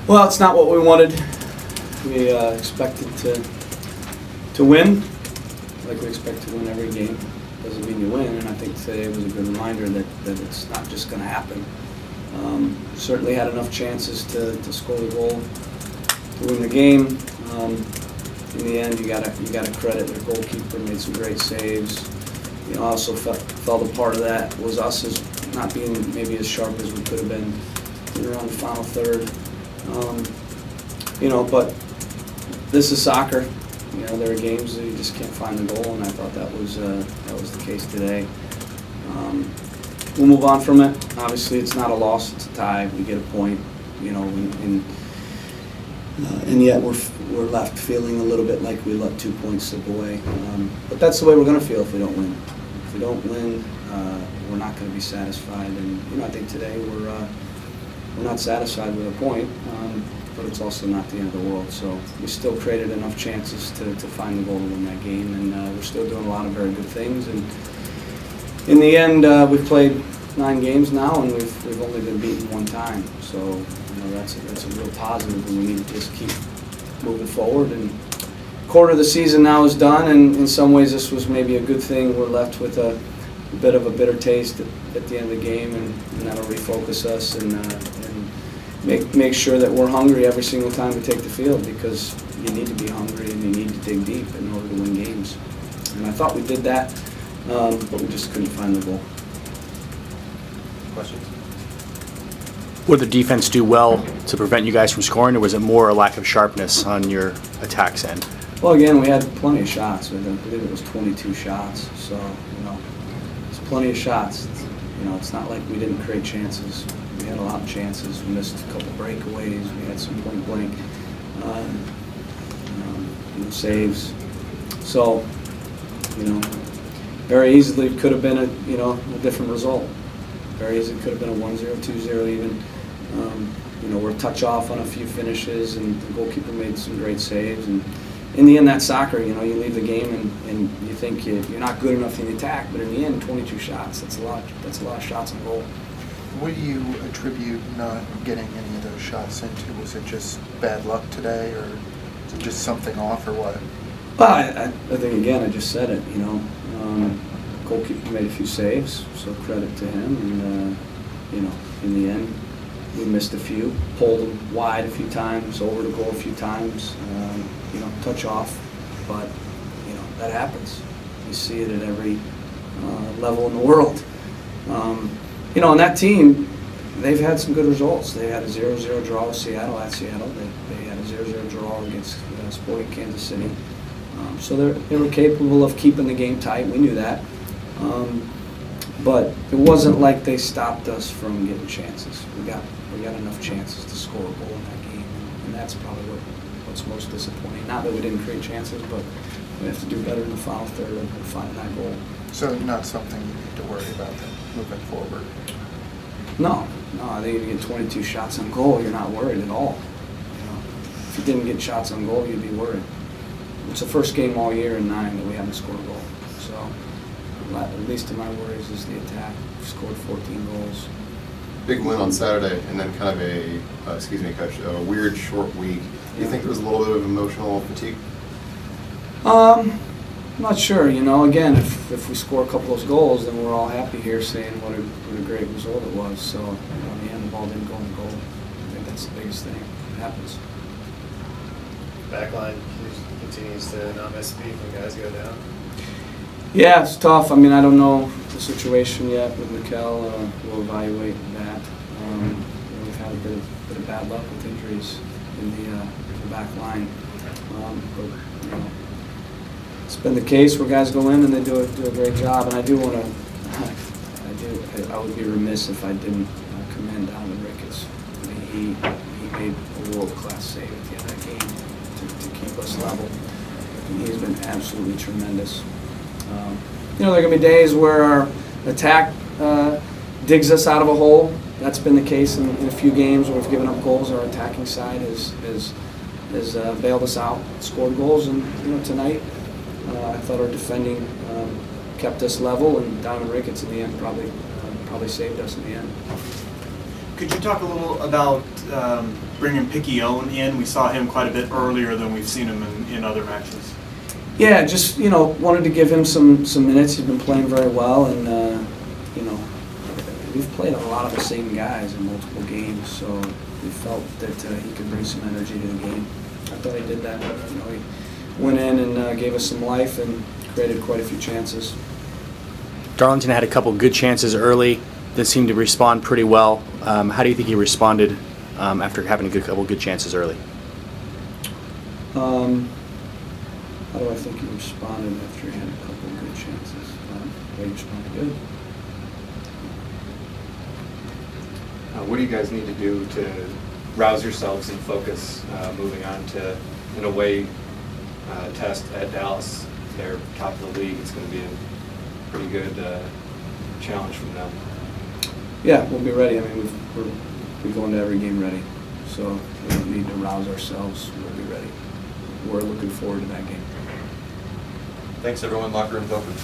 Well, it's not what we wanted. We expected to win, like we expect to win every game. Doesn't mean you win, and I think today was a good reminder that it's not just going to happen. Certainly had enough chances to score the goal to win the game. In the end, you gotta credit their goalkeeper, made some great saves. I also felt a part of that was us as not being maybe as sharp as we could have been around the final third. But this is soccer. There are games that you just can't find the goal, and I thought that was the case today. We'll move on from it. Obviously, it's not a loss; it's a tie. We get a point, and yet we're left feeling a little bit like we let 2 points slip away. But that's the way we're going to feel if we don't win. If we don't win, we're not going to be satisfied. And I think today we're not satisfied with a point. But it's also not the end of the world. So we still created enough chances to find the goal to win that game, and we're still doing a lot of very good things. And in the end, we've played 9 games now, and we've only been beaten 1 time. So that's a real positive, and we need to just keep moving forward. And quarter of the season now is done, and in some ways this was maybe a good thing. We're left with a bit of a bitter taste at the end of the game, and that'll refocus us and make sure that we're hungry every single time we take the field, because you need to be hungry and you need to dig deep in order to win games. And I thought we did that, but we just couldn't find the goal. Questions? Would the defense do well to prevent you guys from scoring, or was it more a lack of sharpness on your attacks end? Well, again, we had plenty of shots. I believe it was 22 shots, so it's plenty of shots. It's not like we didn't create chances. We had a lot of chances. We missed a couple breakaways. We had some point-blank saves. So, very easily could have been a different result. Very easily could have been a 1-0, 2-0 even. We're a touch off on a few finishes, and the goalkeeper made some great saves. And in the end, that's soccer. You leave the game and you think you're not good enough in the attack, but in the end, 22 shots. That's a lot of shots on goal. What do you attribute not getting any of those shots into? Was it just bad luck today, or is it just something off, or what? Well, I think, again, I just said it, goalkeeper made a few saves, so credit to him, and, in the end, we missed a few, pulled them wide a few times, over the goal a few times, touch off, but, that happens. You see it at every level in the world. And that team, they've had some good results. They had a 0-0 draw with Seattle at Seattle. They had a 0-0 draw against Sporting Kansas City. So they were capable of keeping the game tight. We knew that. But it wasn't like they stopped us from getting chances. We got enough chances to score a goal in that game, and that's probably what's most disappointing. Not that we didn't create chances, but we have to do better in the final third of finding that goal. So not something you need to worry about then, moving forward? No, I think if you get 22 shots on goal, you're not worried at all. If you didn't get shots on goal, you'd be worried. It's the first game all year in 9 that we haven't scored a goal. So at least to my worries is the attack. We've scored 14 goals. Big win on Saturday, and then kind of Coach, a weird short week. Do you think there was a little bit of emotional fatigue? I'm not sure. Again, if we score a couple of those goals, then we're all happy here saying what a great result it was. So, in the end, the ball didn't go in goal. I think that's the biggest thing. It happens. Backline continues to not miss a beat when guys go down. Yeah, it's tough. I don't know the situation yet with Mikel. We'll evaluate that. We've had a bit of bad luck with injuries in the back line. But it's been the case where guys go in and they do a great job. And I do want to. I would be remiss if I didn't commend Donovan Ricketts. He made a world-class save at the end of the game to keep us level. And he's been absolutely tremendous. There are going to be days where our attack digs us out of a hole. That's been the case in a few games where we've given up goals. Our attacking side has bailed us out, scored goals, and tonight I thought our defending kept us level, and Donovan Ricketts in the end probably saved us in the end. Could you talk a little about bringing Picquion in? We saw him quite a bit earlier than we've seen him in other matches. Yeah, just, wanted to give him some minutes. He's been playing very well, and, we've played a lot of the same guys in multiple games, so we felt that he could bring some energy to the game. I thought he did that. He went in and gave us some life and created quite a few chances. Darlington had a couple good chances early that seemed to respond pretty well. How do you think he responded after having a couple good chances early? How do I think he responded after he had a couple of good chances? He responded good. What do you guys need to do to rouse yourselves and focus moving on to an away test at Dallas? They're top of the league. It's going to be a pretty good challenge from them. Yeah, we'll be ready. I mean, we go into every game ready, so we don't need to rouse ourselves. We'll be ready. We're looking forward to that game. Thanks, everyone. Locker room's open.